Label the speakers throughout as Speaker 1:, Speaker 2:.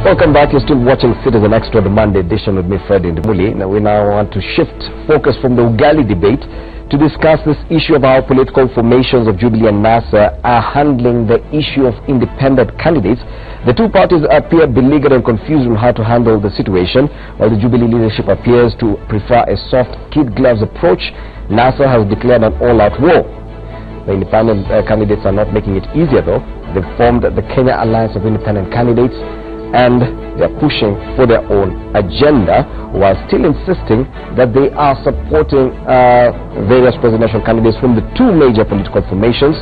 Speaker 1: Welcome back. You're still watching Citizen Extra, the Monday edition with me, Freddy Ndimuli. Now we want to shift focus from the Ugali debate to discuss this issue of how political formations of Jubilee and NASA are handling the issue of independent candidates. The two parties appear beleaguered and confused on how to handle the situation. While the Jubilee leadership appears to prefer a soft kid gloves approach, NASA has declared an all-out war. The independent candidates are not making it easier though. They've formed the Kenya Alliance of Independent Candidates, and they are pushing for their own agenda while still insisting that they are supporting various presidential candidates from the two major political formations.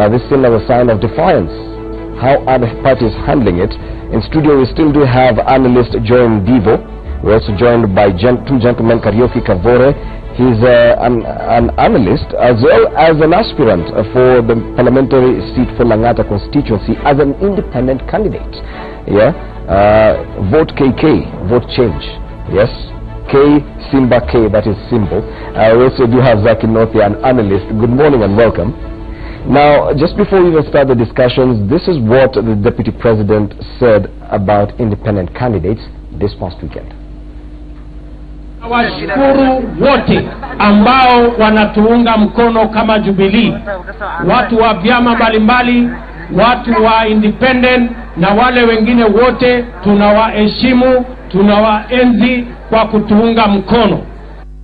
Speaker 1: This is a sign of defiance. How are the parties handling it? In studio we still do have analyst Joy Ndivo. We're also joined by two gentlemen, Karaoke Kavore. He's an analyst as well as an aspirant for the parliamentary seat for Langata constituency as an independent candidate. Yeah, vote KK, vote change. Yes, K Simba K, that is symbol. We also do have Zaki Northia, an analyst. Good morning and welcome. Now, just before we even start the discussions, this is what the Deputy President said about independent candidates this past weekend.
Speaker 2: Washukuru wote ambao wanatuunga mkono kama Jubilee, watu wa vyama mbalimbali, watu wa independent na wale wengine wote. Tunawaheshimu, tunawaenzi kwa kutuunga mkono.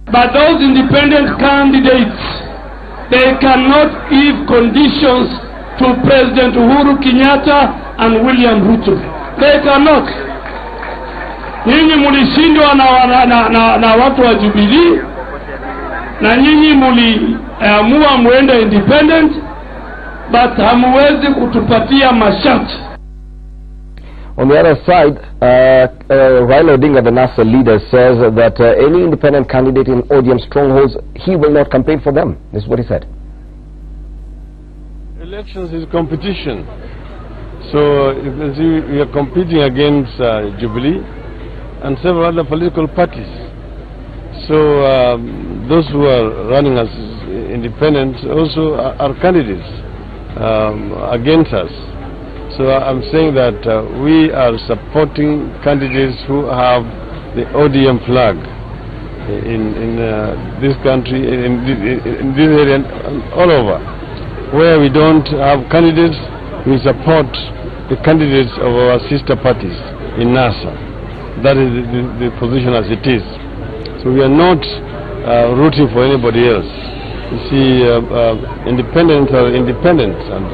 Speaker 2: But those independent candidates, they cannot give conditions to President Uhuru Kenyatta and William Ruto. They cannot. Nyinyi mulishindwa na watu wa Jubilee, na nyinyi muliamua muende independent, but hamuwezi kutupatia masharti.
Speaker 1: On the other side, Raila Odinga, the NASA leader, says that any independent candidate in ODM strongholds, he will not campaign for them. This is what he said.
Speaker 3: Elections is competition. So you can see we are competing against Jubilee and several other political parties. So those who are running as independents also are candidates against us. So I'm saying that we are supporting candidates who have the ODM flag in this country, in this area, and all over. Where we don't have candidates, we support the candidates of our sister parties in NASA. That is the position as it is. So we are not rooting for anybody else. You see, independents are independent, and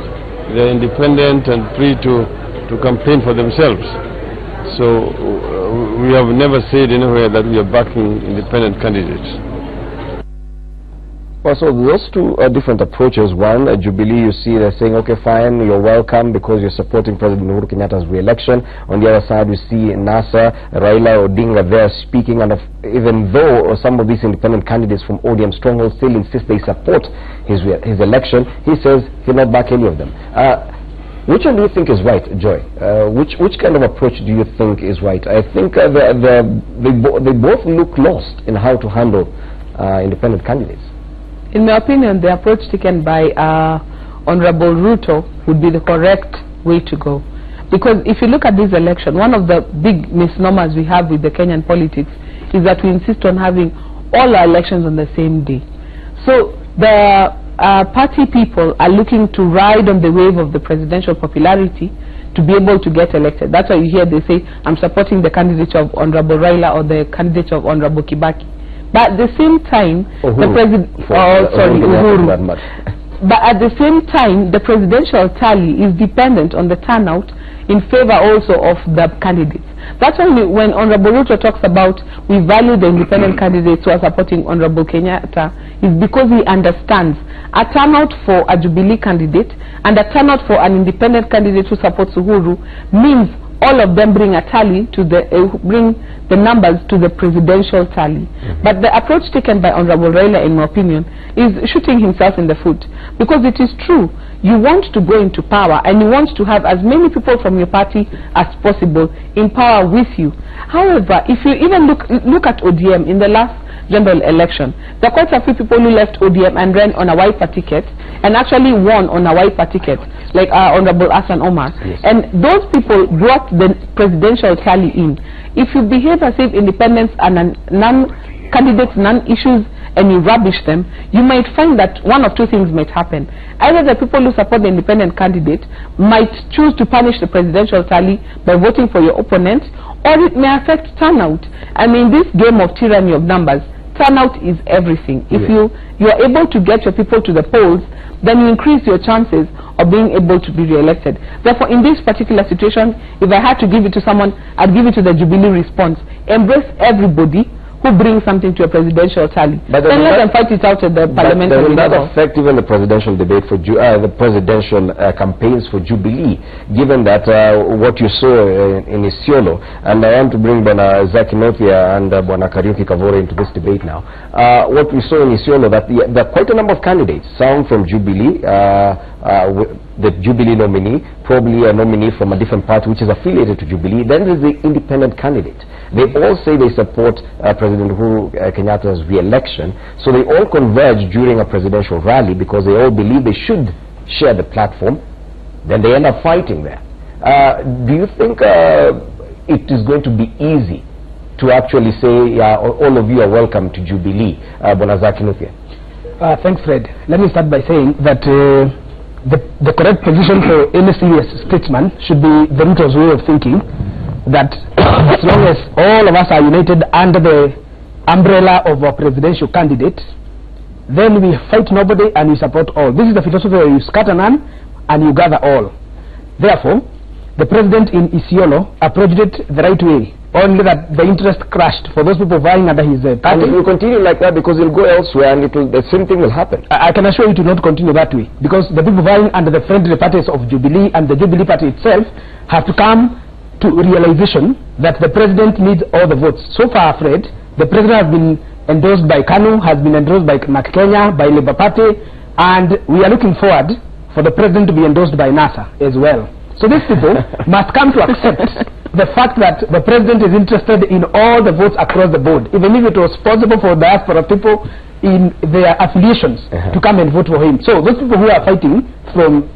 Speaker 3: they are independent and free to campaign for themselves. So we have never said anywhere that we are backing independent candidates.
Speaker 1: Well, so those two different approaches. One, Jubilee, you see, they're saying, okay, fine, you're welcome because you're supporting President Uhuru Kenyatta's re-election. On the other side, we see NASA, Raila Odinga there speaking, and even though some of these independent candidates from ODM strongholds still insist they support his election, he says he'll not back any of them. Which one do you think is right, Joy? Which kind of approach do you think is right? I think they both look lost in how to handle independent candidates.
Speaker 4: In my opinion, the approach taken by Honorable Ruto would be the correct way to go. Because if you look at this election, one of the big misnomers we have with the Kenyan politics is that we insist on having all our elections on the same day. So the party people are looking to ride on the wave of the presidential popularity to be able to get elected. That's why you hear they say, I'm supporting the candidate of Honorable Raila or the candidate of Honorable Kibaki. But at the same time, the president, Uhuru. But at the same time, the presidential tally is dependent on the turnout in favor also of the candidates. That's why when Honorable Ruto talks about we value the independent candidates who are supporting Honorable Kenyatta, is because he understands a turnout for a Jubilee candidate and a turnout for an independent candidate who supports Uhuru means all of them bring a tally to bring the numbers to the presidential tally. But the approach taken by Honorable Raila, in my opinion, is shooting himself in the foot. Because it is true, you want to go into power and you want to have as many people from your party as possible in power with you. However, if you even look at ODM in the last general election, there are quite a few people who left ODM and ran on a wiper ticket and actually won on a wiper ticket. like Honorable Hassan Omar.
Speaker 1: Yes.
Speaker 4: And those people brought the presidential tally in. If you behave as if independents are non-candidates, non-issues, and you rubbish them, you might find that one of two things might happen. Either the people who support the independent candidate might choose to punish the presidential tally by voting for your opponent, or it may affect turnout. I mean, this game of tyranny of numbers, turnout is everything. If you are able to get your people to the polls, then you increase your chances of being able to be re-elected. Therefore, in this particular situation, if I had to give it to someone, I'd give it to the Jubilee response. Embrace everybody who brings something to a presidential tally. But then let them fight it out at the parliamentary level. But will that affect even the presidential debate for the presidential campaigns for Jubilee, given that what you saw in Isiolo, and I want to bring Bwana Zaki Nothia and Bwana Kariuki Kavore into this debate now. What we saw in Isiolo, that there are quite a number of candidates, some from Jubilee, the Jubilee nominee, probably a nominee from a different party which is affiliated to Jubilee. Then there's the independent candidate. They all say they support President Uhuru Kenyatta's re-election, so they all converge during a presidential rally because they all believe they should share the platform. Then they end up fighting there. Do you think it is going to be easy to actually say, all of you are welcome to Jubilee? Bwana Zaki Nothia.
Speaker 5: Thanks, Fred. Let me start by saying that the correct position for any serious statesman should be the Ruto's way of thinking, that as long as all of us are united under the umbrella of a presidential candidate, then we fight nobody and we support all. This is the philosophy where you scatter none and you gather all. Therefore, the president in Isiolo approached it the right way, only that the interest crashed for those people vying under his party.
Speaker 1: And it will continue like that because it will go elsewhere and the same thing will happen.
Speaker 5: I can assure you it will not continue that way, because the people vying under the friendly parties of Jubilee and the Jubilee party itself have to come to realization that the president needs all the votes. So far, Fred, the president has been endorsed by KANU, has been endorsed by Kenya, by Labour Party, and we are looking forward for the president to be endorsed by NASA as well. So these people must come to accept the fact that the president is interested in all the votes across the board, even if it was possible for diaspora people in their affiliations to come and vote for him. So those people who are fighting from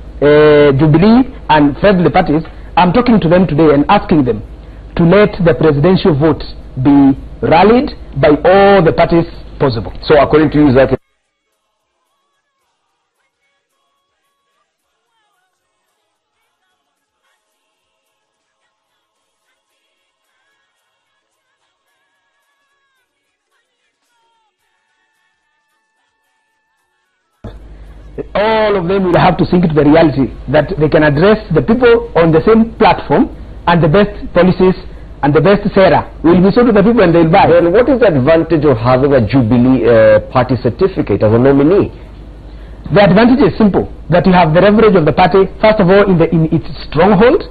Speaker 5: Jubilee and friendly parties, I'm talking to them today and asking them to let the presidential vote be rallied by all the parties possible.
Speaker 1: So according to you, Zaki,
Speaker 5: all of them will have to sink to the reality that they can address the people on the same platform, and the best policies and the best Sarah will be sold to the people and they'll buy.
Speaker 1: Then what is the advantage of having a Jubilee party certificate as a nominee?
Speaker 5: The advantage is simple, that you have the leverage of the party, first of all, in its stronghold,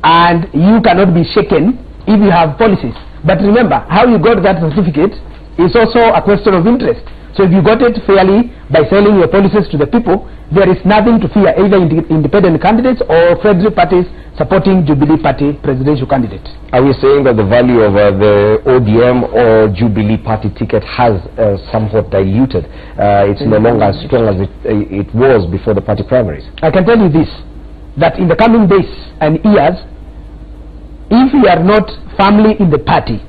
Speaker 5: and you cannot be shaken if you have policies. But remember, how you got that certificate is also a question of interest. So if you got it fairly by selling your policies to the people, there is nothing to fear, either independent candidates or federal parties supporting Jubilee party presidential candidate.
Speaker 1: Are we saying that the value of the ODM or Jubilee party ticket has somewhat diluted? It's no longer as strong as it was before the party primaries?
Speaker 5: I can tell you this, that in the coming days and years, if you are not firmly in the party,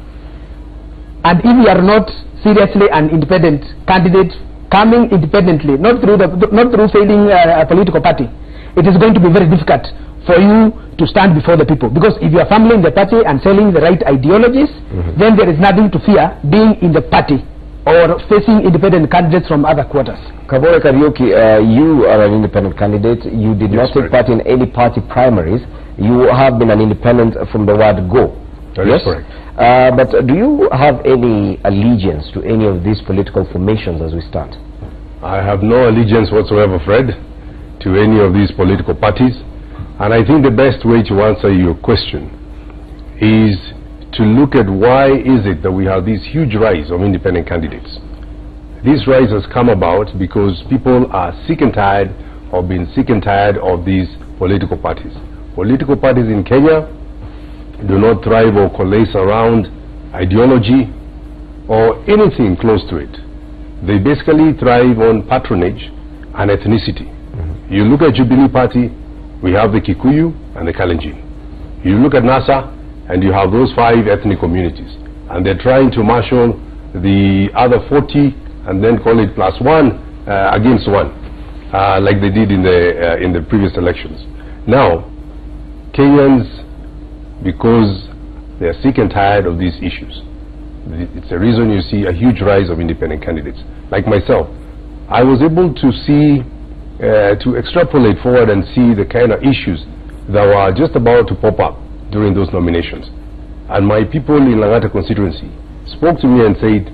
Speaker 5: and if you are not seriously an independent candidate coming independently, not through failing a political party, it is going to be very difficult for you to stand before the people. Because if you are firmly in the party and selling the right ideologies, then there is nothing to fear being in the party or facing independent candidates from other quarters.
Speaker 1: Kavore Kariuki, you are an independent candidate. You did not take part in any party primaries. You have been an independent from the word go.
Speaker 6: That is correct.
Speaker 1: But do you have any allegiance to any of these political formations as we stand?
Speaker 6: I have no allegiance whatsoever, Fred, to any of these political parties. And I think the best way to answer your question is to look at why is it that we have this huge rise of independent candidates. This rise has come about because people are sick and tired of being sick and tired of these political parties. Political parties in Kenya do not thrive or coalesce around ideology or anything close to it. They basically thrive on patronage and ethnicity. You look at Jubilee Party, We have the Kikuyu and the Kalenjin. You look at NASA and you have those 5 ethnic communities, and they're trying to marshal the other 40 and then call it +1 against 1, like they did in the previous elections. Now, Kenyans, because they are sick and tired of these issues, it's a reason you see a huge rise of independent candidates. Like myself, I was able to see, to extrapolate forward and see the kind of issues that were just about to pop up during those nominations. And my people in Langata constituency spoke to me and said,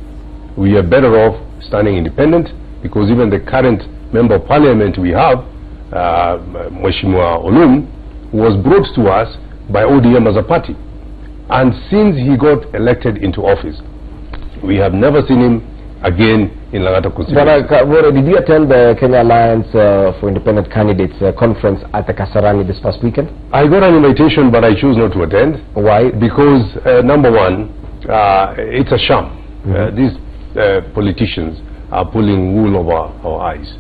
Speaker 6: we are better off standing independent, because even the current member of parliament we have, Mheshimiwa Olum, was brought to us by ODM as a party. And since he got elected into office, we have never seen him again in Langata constituency.
Speaker 1: But did you attend the Kenya Alliance for Independent Candidates conference at the Kasarani this past weekend?
Speaker 6: I got an invitation, but I chose not to attend.
Speaker 1: Why?
Speaker 6: Because number one, it's a sham. These politicians are pulling wool over our eyes.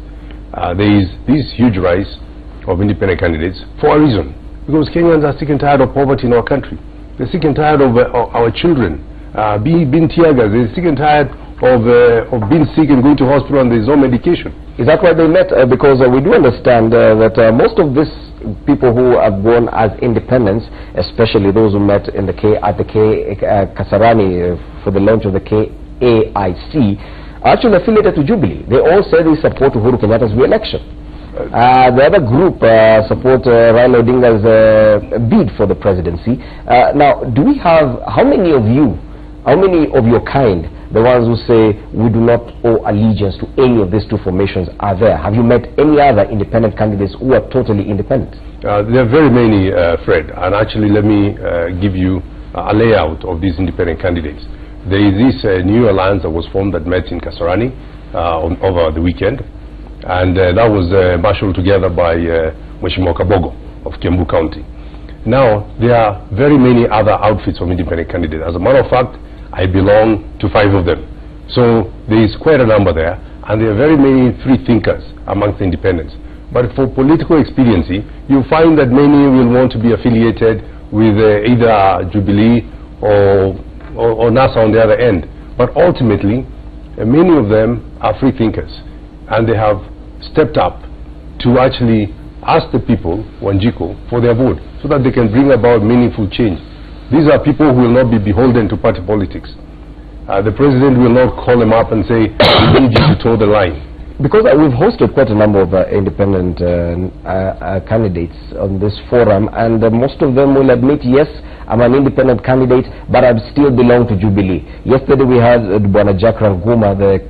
Speaker 6: There is this huge rise of independent candidates for a reason. Because Kenyans are sick and tired of poverty in our country. They're sick and tired of our children being tear gas. They're sick and tired of being sick and going to hospital and there's no medication.
Speaker 1: Is that why they met? Because we do understand that most of these people who have gone as independents, especially those who met in the Kasarani for the launch of the KAIC, are actually affiliated to Jubilee. They all say they support Uhuru Kenyatta's re-election. The other group support Raila Odinga's bid for the presidency. Now, do we have, how many of your kind, the ones who say we do not owe allegiance to any of these two formations, are there? Have you met any other independent candidates who are totally independent?
Speaker 6: There are very many, Fred, and actually let me give you a layout of these independent candidates. There is this new alliance that was formed that met in Kasarani over the weekend, and that was marshaled together by Mheshimiwa Kabogo of Kiambu County. Now, there are very many other outfits of independent candidates. As a matter of fact, I belong to 5 of them. So there is quite a number there, and there are very many free thinkers amongst the independents. But for political expediency, you find that many will want to be affiliated with either Jubilee or NASA on the other end. But ultimately, many of them are free thinkers, and they have stepped up to actually ask the people, Wanjiko, for their vote, so that they can bring about meaningful change. These are people who will not be beholden to party politics. The president will not call them up and say, we need you to toe the line.
Speaker 1: Because we've hosted quite a number of independent candidates on this forum, and most of them will admit, yes, I'm an independent candidate, but I still belong to Jubilee. Yesterday we had Bwana Jack Ranguma, the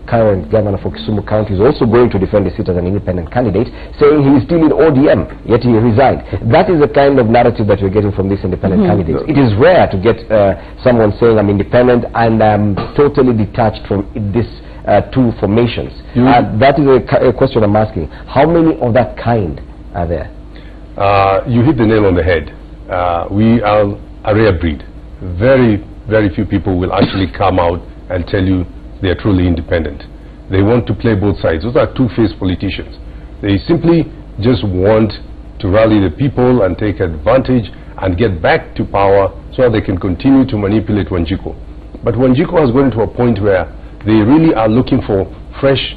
Speaker 1: current governor for Kisumu County, is also going to defend his seat as an independent candidate, saying he is still in ODM, yet he resigned. That is the kind of narrative that we're getting from these independent candidates. It is rare to get someone saying I'm independent and I'm totally detached from this two formations. That is a question I'm asking. How many of that kind are there?
Speaker 6: You hit the nail on the head. We are a rare breed. Very, very few people will actually come out and tell you they are truly independent. They want to play both sides. Those are two-faced politicians. They simply just want to rally the people and take advantage and get back to power so that they can continue to manipulate Wanjiko. But Wanjiko has gotten to a point where they really are looking for fresh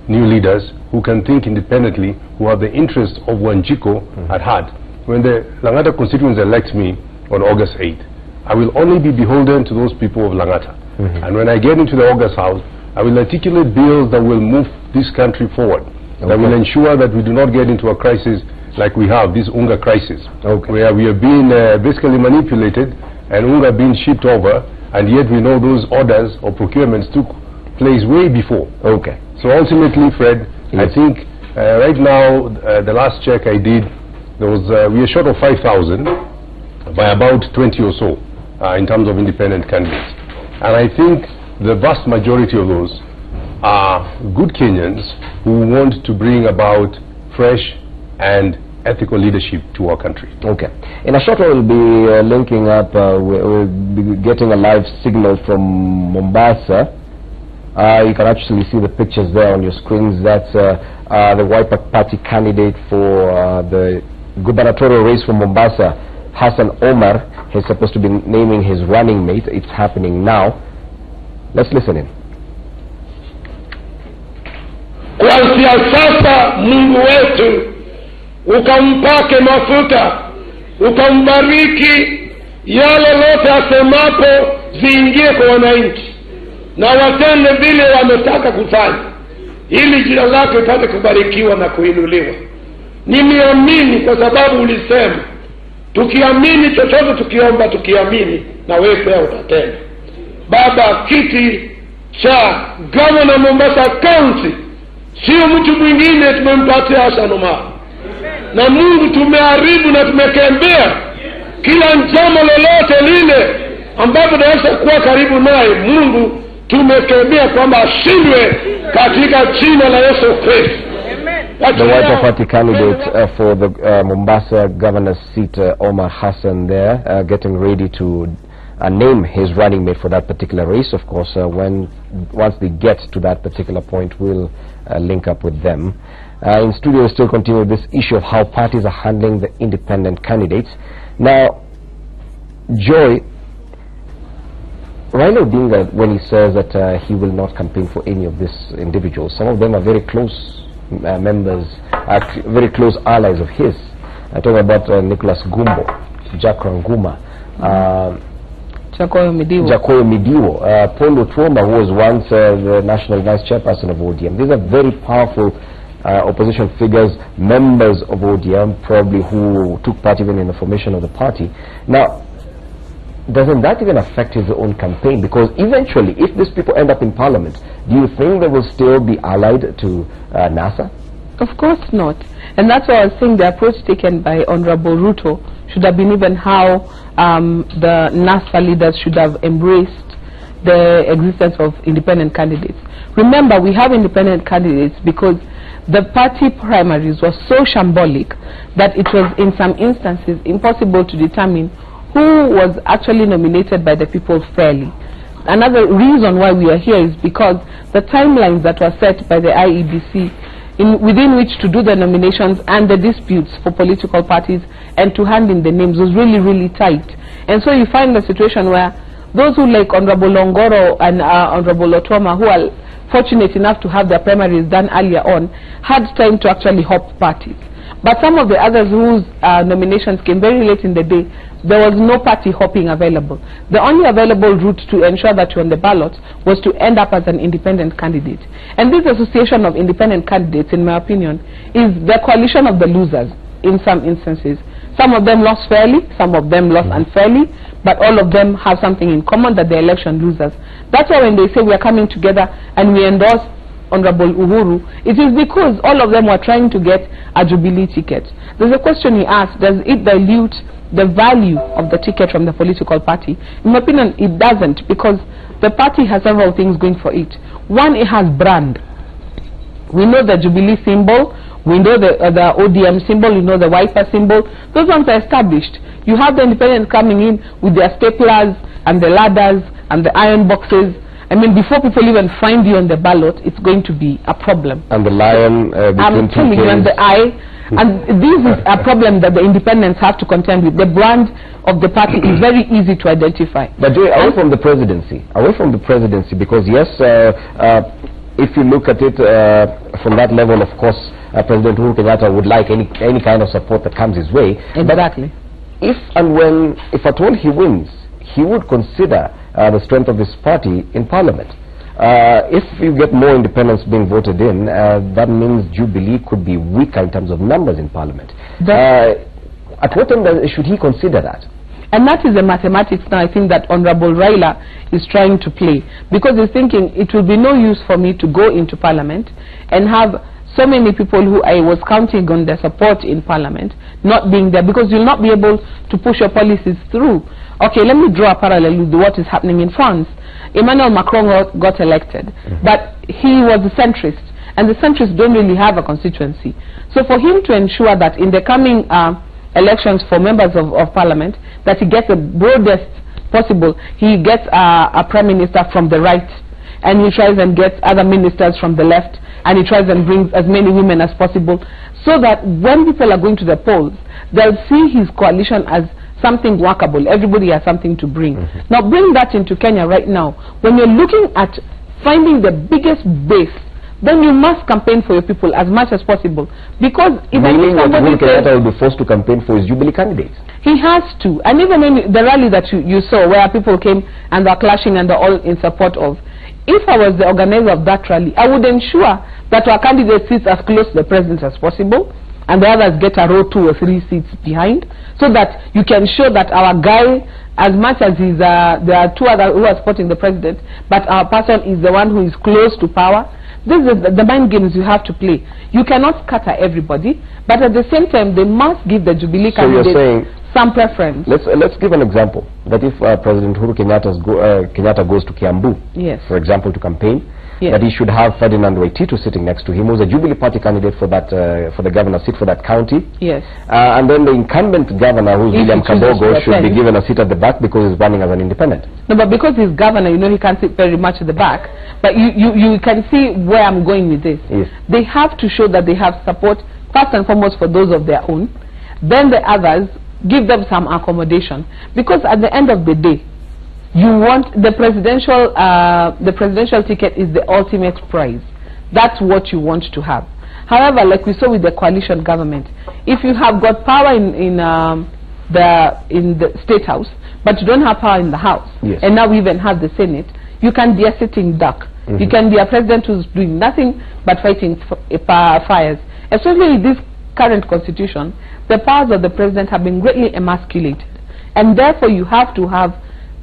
Speaker 6: new leaders who can think independently, who have the interests of Wanjiko at heart. When the Langata constituents elect me on August 8th, I will only be beholden to those people of Langata. And when I get into the August House, I will articulate bills that will move this country forward, that will ensure that we do not get into a crisis like we have, this UNGA crisis, where we are being basically manipulated and UNGA being shipped over, and yet we know those orders or procurements took place way before. So ultimately, Fred, I think right now, the last check I did, there was, we are short of 5,000 by about 20 or so in terms of independent candidates. And I think the vast majority of those are good Kenyans who want to bring about fresh and ethical leadership to our country.
Speaker 1: In a short while, we'll be linking up, we'll be getting a live signal from Mombasa. You can actually see the pictures there on your screens. That's the Wiper Party candidate for the gubernatorial race from Mombasa, Hassan Omar, he's supposed to be naming his running mate. It's happening now. Let's listen in.
Speaker 7: Kuanzia sasa Mungu wetu ukampake mafuta, ukambariki, yale lote asemapo ziingie kwa wananchi na watende vile wametaka kufanya, ili jina lake lipate kubarikiwa na kuinuliwa. Nimeamini kwa sababu ulisema tukiamini chochote, tukiomba tukiamini, na wewe pia utatenda. Baba, kiti cha gavana Mombasa County sio mtu mwingine, tumempatia Hassan Omar. Na Mungu tumeharibu na tumekembea kila njama lolote lile ambapo naweza kuwa karibu naye. Mungu tumekembea kwamba ashindwe katika jina la Yesu Kristo.
Speaker 1: The White Party candidate for the Mombasa governor's seat, Omar Hassan, there getting ready to name his running mate for that particular race. Of course, once they get to that particular point, we'll link up with them. In studio, we still continue with this issue of how parties are handling the independent candidates. Now, Joy, Raila Odinga, when he says that he will not campaign for any of these individuals, some of them are very close members, very close allies of his. I'm talking about Nicholas Gumbo, Jack Ranguma, Jacoyo Midiwo, Paul Otuoma, who was once the national vice chairperson of ODM. These are very powerful opposition figures, members of ODM, probably who took part even in the formation of the party. Now, doesn't that even affect his own campaign? Because eventually, if these people end up in parliament, do you think they will still be allied to NASA?
Speaker 4: Of course not. And that's why I was saying the approach taken by Honorable Ruto should have been even how the NASA leaders should have embraced the existence of independent candidates. Remember, we have independent candidates because the party primaries were so shambolic that it was in some instances impossible to determine who was actually nominated by the people fairly. Another reason why we are here is because the timelines that were set by the IEBC within which to do the nominations and the disputes for political parties and to hand in the names was really, really tight. And so you find the situation where those who like Honorable Longoro and Honorable Otuoma, who are fortunate enough to have their primaries done earlier on, had time to actually hop parties. But some of the others whose nominations came very late in the day, there was no party hopping available. The only available route to ensure that you're on the ballot was to end up as an independent candidate. And this association of independent candidates, in my opinion, is the coalition of the losers in some instances. Some of them lost fairly, some of them lost unfairly, but all of them have something in common, that they're election losers. That's why when they say we are coming together and we endorse Honorable Uhuru, it is because all of them were trying to get a Jubilee ticket. There's a question he asked, does it dilute the value of the ticket from the political party? In my opinion, it doesn't, because the party has several things going for it. One, it has brand. We know the Jubilee symbol, we know the ODM symbol, we know the wiper symbol. Those ones are established. You have the independents coming in with their staplers and the ladders and the iron boxes. I mean, before people even find you on the ballot, it's going to be a problem.
Speaker 1: And the lion
Speaker 4: I'm telling you, and the eye. And this is a problem that the independents have to contend with. The brand of the party is very easy to identify.
Speaker 1: But away from the presidency, because yes, if you look at it from that level, of course, President Uhuru Kenyatta would like any kind of support that comes his way.
Speaker 4: Exactly.
Speaker 1: But if at all he wins, he would consider the strength of his party in parliament. If you get more independents being voted in, that means Jubilee could be weaker in terms of numbers in parliament. At what time should he consider that?
Speaker 4: And that is the mathematics now, I think, that Honorable Raila is trying to play. Because he's thinking it will be no use for me to go into parliament and have so many people who I was counting on their support in parliament not being there, because you'll not be able to push your policies through. Okay, let me draw a parallel with what is happening in France. Emmanuel Macron got elected, but he was a centrist, and the centrists don't really have a constituency. So for him to ensure that in the coming elections for members of parliament, that he gets the broadest possible, he gets a prime minister from the right, and he tries and gets other ministers from the left, and he tries and brings as many women as possible, so that when people are going to the polls, they'll see his coalition as something workable. Everybody has something to bring. Now bring that into Kenya right now. When you're looking at finding the biggest base, then you must campaign for your people as much as possible. Because even if somebody says
Speaker 1: will be forced to campaign for his Jubilee candidates.
Speaker 4: He has to. And even in the rally that you saw where people came and they're clashing and they're all in support of, if I was the organizer of that rally, I would ensure that our candidate sits as close to the president as possible and the others get a row 2 or 3 seats behind, so that you can show that our guy, as much as he's, there are 2 others who are supporting the president, but our person is the one who is close to power. This is the mind games you have to play. You cannot scatter everybody, but at the same time, they must give the Jubilee candidate some preference.
Speaker 1: Let's give an example. That if President Uhuru Kenyatta goes to Kiambu,
Speaker 4: yes,
Speaker 1: for example, to campaign,
Speaker 4: yes,
Speaker 1: that he should have Ferdinand Waititu sitting next to him, who's a Jubilee Party candidate for that for the governor seat for that county.
Speaker 4: Yes.
Speaker 1: And then the incumbent governor, who's William Kabogo, should be given a seat at the back because he's running as an independent. No,
Speaker 4: but because he's governor, you know, he can't sit very much at the back. But you can see where I'm going with this.
Speaker 1: Yes.
Speaker 4: They have to show that they have support, first and foremost, for those of their own. Then the others, give them some accommodation. Because at the end of the day, you want the presidential ticket is the ultimate prize. That's what you want to have. However, like we saw with the coalition government, if you have got power in the State House, but you don't have power in the House,
Speaker 1: yes, and
Speaker 4: now we even have the Senate, you can be a sitting duck. You can be a president who's doing nothing but fighting fires. Especially in this current constitution, the powers of the president have been greatly emasculated, and therefore you have to have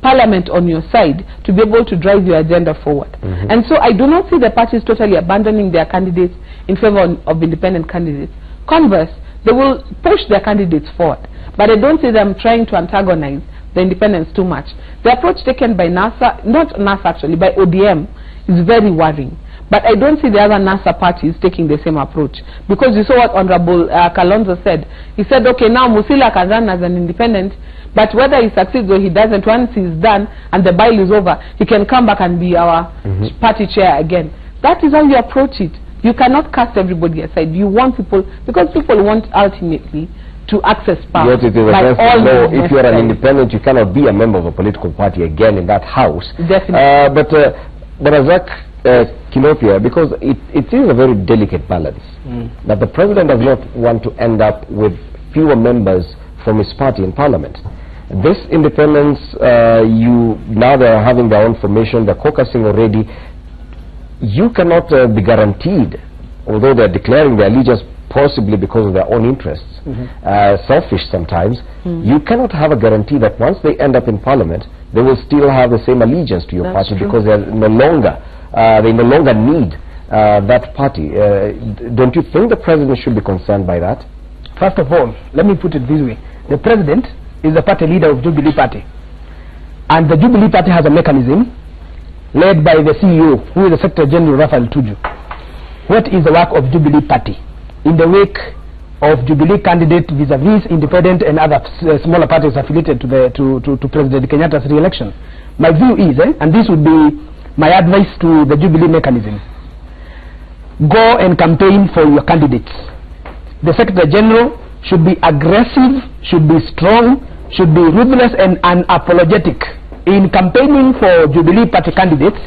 Speaker 4: Parliament on your side to be able to drive your agenda forward. And so I do not see the parties totally abandoning their candidates in favor of independent candidates. Converse, they will push their candidates forward, but I don't see them trying to antagonize the independents too much. The approach taken by NASA, not NASA actually, by ODM, is very worrying. But I don't see the other NASA parties taking the same approach. Because you saw what Honorable Kalonzo said. He said, okay, now Musila can run as an independent, but whether he succeeds or he doesn't, once he's done and the bile is over, he can come back and be our party chair again. That is how you approach it. You cannot cast everybody aside. You want people, because people want ultimately to access power.
Speaker 1: Yes, it is against the law. If you are an independent, you cannot be a member of a political party again in that house.
Speaker 4: Definitely.
Speaker 1: But Azak Kinopia, because it is a very delicate balance, that the president does not want to end up with fewer members from his party in parliament. This independence, now they are having their own formation, they're caucusing already. You cannot be guaranteed, although they're declaring their allegiance possibly because of their own interests, selfish sometimes, you cannot have a guarantee that once they end up in parliament, they will still have the same allegiance to your party, because they no longer need that party. Don't you think the president should be concerned by that?
Speaker 5: First of all, let me put it this way. The president is the party leader of Jubilee Party, and the Jubilee Party has a mechanism led by the CEO, who is the Secretary General Raphael Tuju. What is the work of Jubilee Party in the wake of Jubilee candidate vis-a-vis independent and other smaller parties affiliated to President Kenyatta's re-election? My view is, and this would be my advice to the Jubilee mechanism, go and campaign for your candidates. The Secretary General should be aggressive, should be strong, should be ruthless and unapologetic in campaigning for Jubilee Party candidates,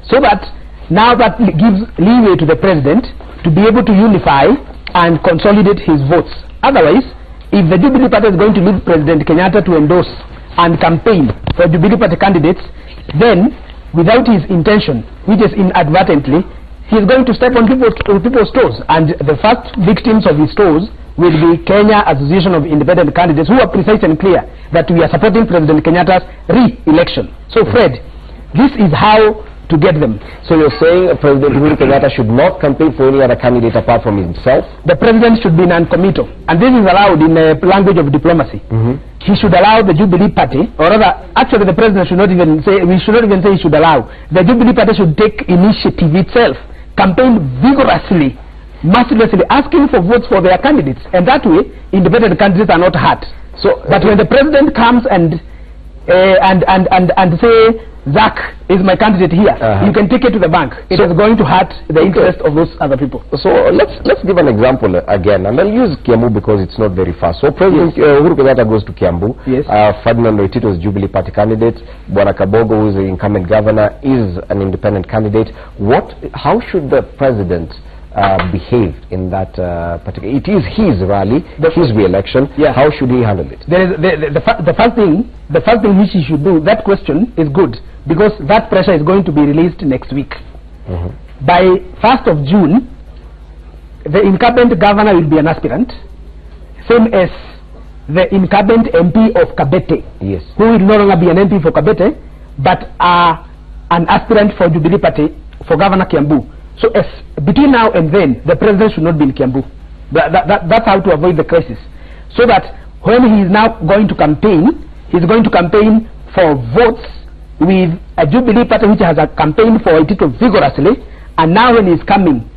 Speaker 5: so that now that gives leeway to the president to be able to unify and consolidate his votes. Otherwise, if the Jubilee Party is going to lead President Kenyatta to endorse and campaign for Jubilee Party candidates, then without his intention, which is inadvertently, he is going to step on people's toes, and the first victims of his toes will be Kenya Association of Independent Candidates, who are precise and clear that we are supporting President Kenyatta's re-election. So Fred, this is how to get them.
Speaker 1: So you're saying President Uhuru Kenyatta should not campaign for any other candidate apart from himself?
Speaker 5: The president should be non-committal, and this is allowed in a language of diplomacy. He should allow the Jubilee Party, or rather, actually the president should not even say, we should not even say he should allow. The Jubilee Party should take initiative itself, campaign vigorously, mercilessly, asking for votes for their candidates, and that way independent candidates are not hurt. So, but when the president comes and say Zach is my candidate here, you can take it to the bank. It is going to hurt the interest of those other people.
Speaker 1: So let's give an example again, and I'll use Kiambu because it's not very far. So President Uhuru Kenyatta goes to Kiambu.
Speaker 5: Yes.
Speaker 1: Ferdinand Waititu is Jubilee Party candidate. Bwana Kabogo, who is the incumbent governor, is an independent candidate. How should the president behave in that particular? It is his rally, his re-election. Yeah. How should he handle it?
Speaker 5: There is the first thing which he should do. That question is good because that pressure is going to be released next week. By 1st of June, the incumbent governor will be an aspirant, same as the incumbent MP of Kabete.
Speaker 1: Yes.
Speaker 5: Who will no longer be an MP for Kabete, but an aspirant for Jubilee Party for Governor Kiambu. So as between now and then, the president should not be in Kiambu. That's how to avoid the crisis. So that when he is now going to campaign, he's going to campaign for votes with a Jubilee Party which has a campaign for it vigorously. And now when he is coming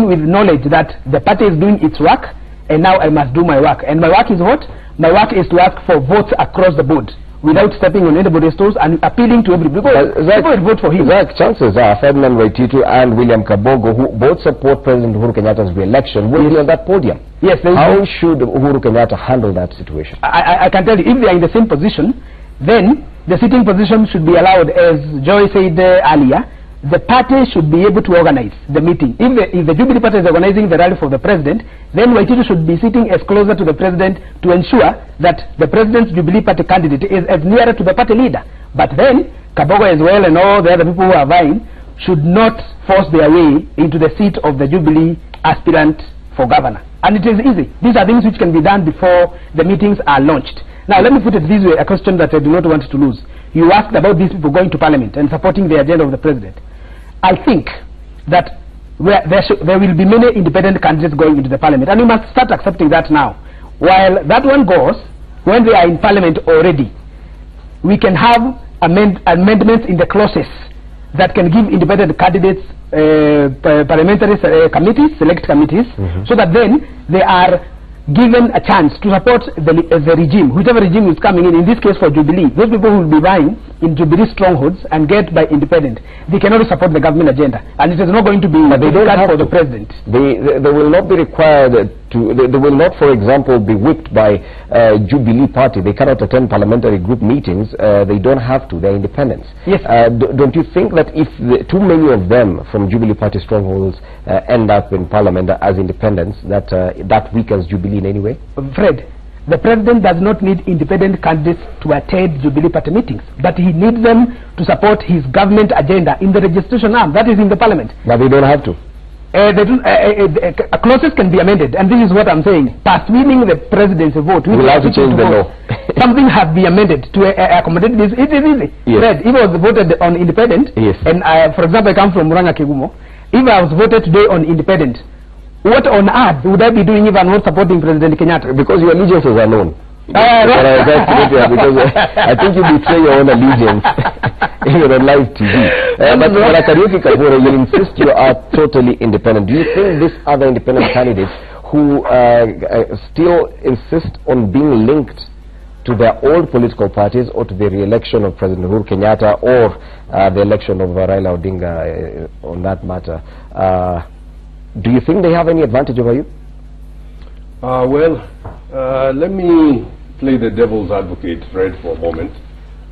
Speaker 5: with knowledge that the party is doing its work, and now I must do my work. And my work is what? My work is to ask for votes across the board, without stepping on anybody's toes and appealing to everybody. Because people will vote for him.
Speaker 1: Chances are Ferdinand Waititu and William Kabogo, who both support President Uhuru Kenyatta's re-election, will be on that podium.
Speaker 5: Yes.
Speaker 1: How should Uhuru Kenyatta handle that situation?
Speaker 5: I can tell you, if they are in the same position, then the sitting position should be allowed, as Joy said earlier. The party should be able to organize the meeting. If the Jubilee Party is organizing the rally for the president, then Waititu should be sitting as closer to the president to ensure that the president's Jubilee Party candidate is as nearer to the party leader. But then Kabogo as well and all the other people who are vying should not force their way into the seat of the Jubilee aspirant for governor. And it is easy. These are things which can be done before the meetings are launched. Now let me put it this way, a question that I do not want to lose. You asked about these people going to parliament and supporting the agenda of the president. I think that there will be many independent candidates going into the parliament, and we must start accepting that now. While that one goes, when they are in parliament already, we can have amendments in the clauses that can give independent candidates parliamentary committees, select committees, so that then they are given a chance to support the regime, whichever regime is coming in this case for Jubilee. Those people who will be vying in Jubilee strongholds and get by independent, they cannot support the government agenda, and it is not going to be for the president. They
Speaker 1: will not be required to, they will not, for example, be whipped by Jubilee Party. They cannot attend parliamentary group meetings. They don't have to. They're independents.
Speaker 5: Yes.
Speaker 1: Don't you think that if too many of them from Jubilee Party strongholds end up in parliament as independents, that weakens Jubilee in any way?
Speaker 5: Fred, the president does not need independent candidates to attend Jubilee Party meetings, but he needs them to support his government agenda in the registration arm. That is in the parliament.
Speaker 1: But they don't have to.
Speaker 5: Clauses can be amended, and this is what I'm saying. Past winning the presidency vote,
Speaker 1: we'll have to change the law.
Speaker 5: Something has been amended to accommodate this. It is easy.
Speaker 1: Yes.
Speaker 5: Fred, if I was voted on independent,
Speaker 1: yes,
Speaker 5: and for example I come from Muranga Kigumo, if I was voted today on independent, what on earth would I be doing if I'm not supporting President Kenyatta?
Speaker 1: Because your allegiances are known. Because I think you betray your own allegiance even on live TV. But Kariuki Kabura, you insist you are totally independent. Do you think these other independent candidates who still insist on being linked to their old political parties or to the re-election of President Uhuru Kenyatta or the election of Raila Odinga on that matter, do you think they have any advantage over you?
Speaker 6: Let me play the devil's advocate, Fred, for a moment.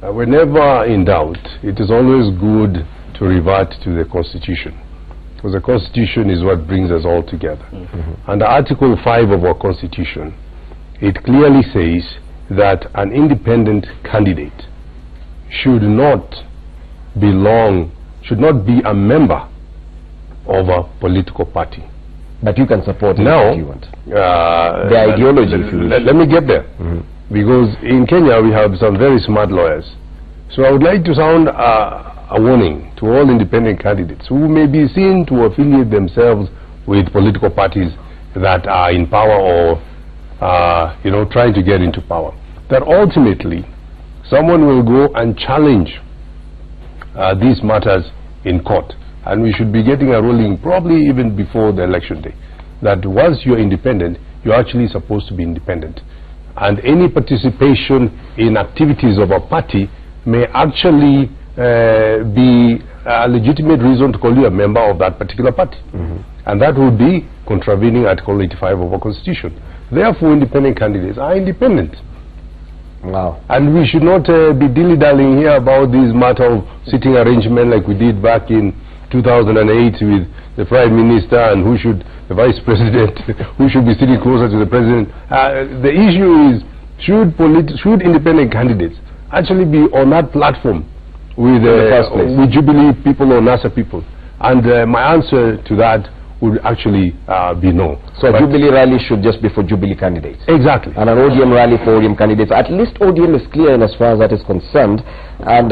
Speaker 6: Whenever in doubt, it is always good to revert to the Constitution, because the Constitution is what brings us all together. Under Article 5 of our Constitution, it clearly says that an independent candidate should not be a member of a political party.
Speaker 1: But you can support it if you want.
Speaker 6: The
Speaker 1: ideology, if you wish.
Speaker 6: Let me get there. Because in Kenya we have some very smart lawyers. So I would like to sound a warning to all independent candidates who may be seen to affiliate themselves with political parties that are in power or trying to get into power, that ultimately someone will go and challenge these matters in court. And we should be getting a ruling probably even before the election day, that once you're independent, you're actually supposed to be independent. And any participation in activities of a party may actually be a legitimate reason to call you a member of that particular party. And that would be contravening Article 85 of our Constitution. Therefore, independent candidates are independent.
Speaker 1: Wow.
Speaker 6: And we should not be dilly-dallying here about this matter of sitting arrangement like we did back in 2008 with the Prime Minister and the Vice President, who should be sitting closer to the President. The issue is, should independent candidates actually be on that platform with Jubilee people or NASA people? And my answer to that would actually be no.
Speaker 1: So a Jubilee rally should just be for Jubilee candidates?
Speaker 6: Exactly.
Speaker 1: And an ODM rally for ODM candidates. At least ODM is clear in as far as that is concerned, and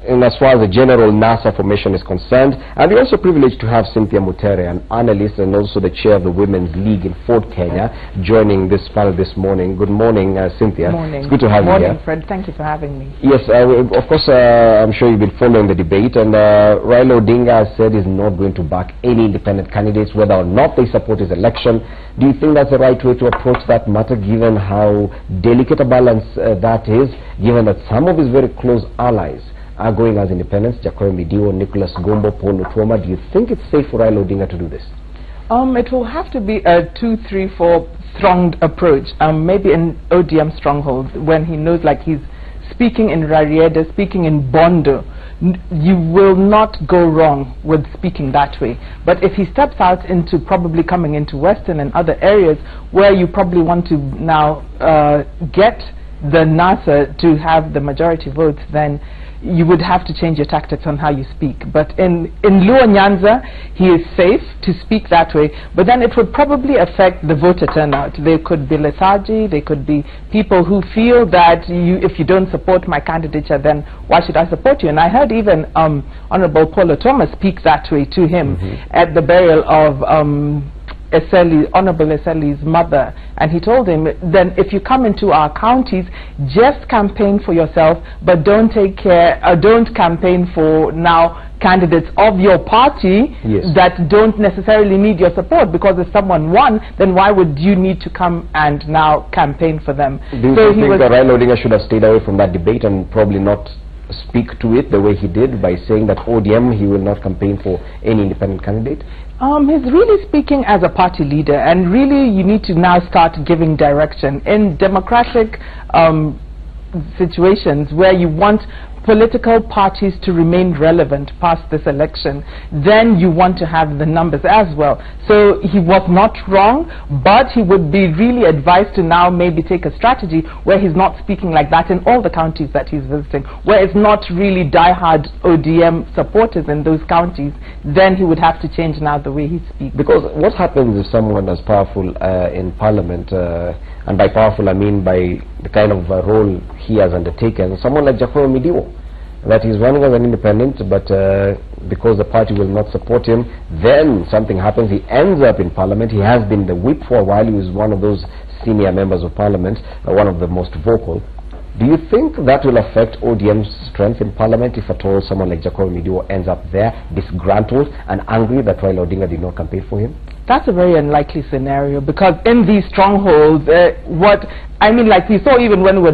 Speaker 1: in as far as the general NASA formation is concerned. And we're also privileged to have Cynthia Mutere, an analyst and also the chair of the Women's League in Fort Kenya, joining this panel this morning. Good morning, Cynthia.
Speaker 8: Morning.
Speaker 1: It's good to have you here.
Speaker 8: Morning, Fred. Thank you for having me.
Speaker 1: Yes, of course, I'm sure you've been following the debate, and Raila Odinga has said he's not going to back any independent candidates, whether or not they support his election. Do you think that's the right way to approach that matter, given how delicate a balance that is, given that some of his very close allies are going as independents, Jacob Midio, Nicholas Gumbo, Paul Otuoma? Do you think it's safe for Raila Odinga to do this?
Speaker 8: It will have to be a 2, 3, 4 stronged approach, maybe an ODM stronghold, when he knows, like, he's speaking in Rarieda, speaking in Bondo. You will not go wrong with speaking that way. But if he steps out into probably coming into Western and other areas where you probably want to now get the NASA to have the majority votes, then you would have to change your tactics on how you speak. But in Luo Nyanza, he is safe to speak that way, but then it would probably affect the voter turnout. There could be lethargy, there could be people who feel that if you don't support my candidature, then why should I support you? And I heard even Honorable Paul Otuoma speak that way to him at the burial of Honorable Eseli's mother, and he told him, then if you come into our counties, just campaign for yourself, but don't campaign for now candidates of your party that don't necessarily need your support, because if someone won, then why would you need to come and now campaign for them?
Speaker 1: Do you think that Raila Odinga should have stayed away from that debate and probably not speak to it the way he did, by saying that ODM, he will not campaign for any independent candidate?
Speaker 8: He's really speaking as a party leader, and really you need to now start giving direction. In democratic situations where you want political parties to remain relevant past this election, then you want to have the numbers as well. So he was not wrong, but he would be really advised to now maybe take a strategy where he's not speaking like that in all the counties that he's visiting, where it's not really die-hard ODM supporters in those counties. Then he would have to change now the way he speaks. Because
Speaker 1: what happens if someone as powerful in Parliament, and by powerful I mean by the kind of role he has undertaken, someone like Jacob Midio, that he's running as an independent, but because the party will not support him, then something happens, he ends up in Parliament. He has been the whip for a while. He was one of those senior members of Parliament, one of the most vocal. Do you think that will affect ODM's strength in Parliament if at all someone like Jacob Midio ends up there disgruntled and angry that Raila Odinga did not campaign for him?
Speaker 8: That's a very unlikely scenario, because in these strongholds, like we saw even when we were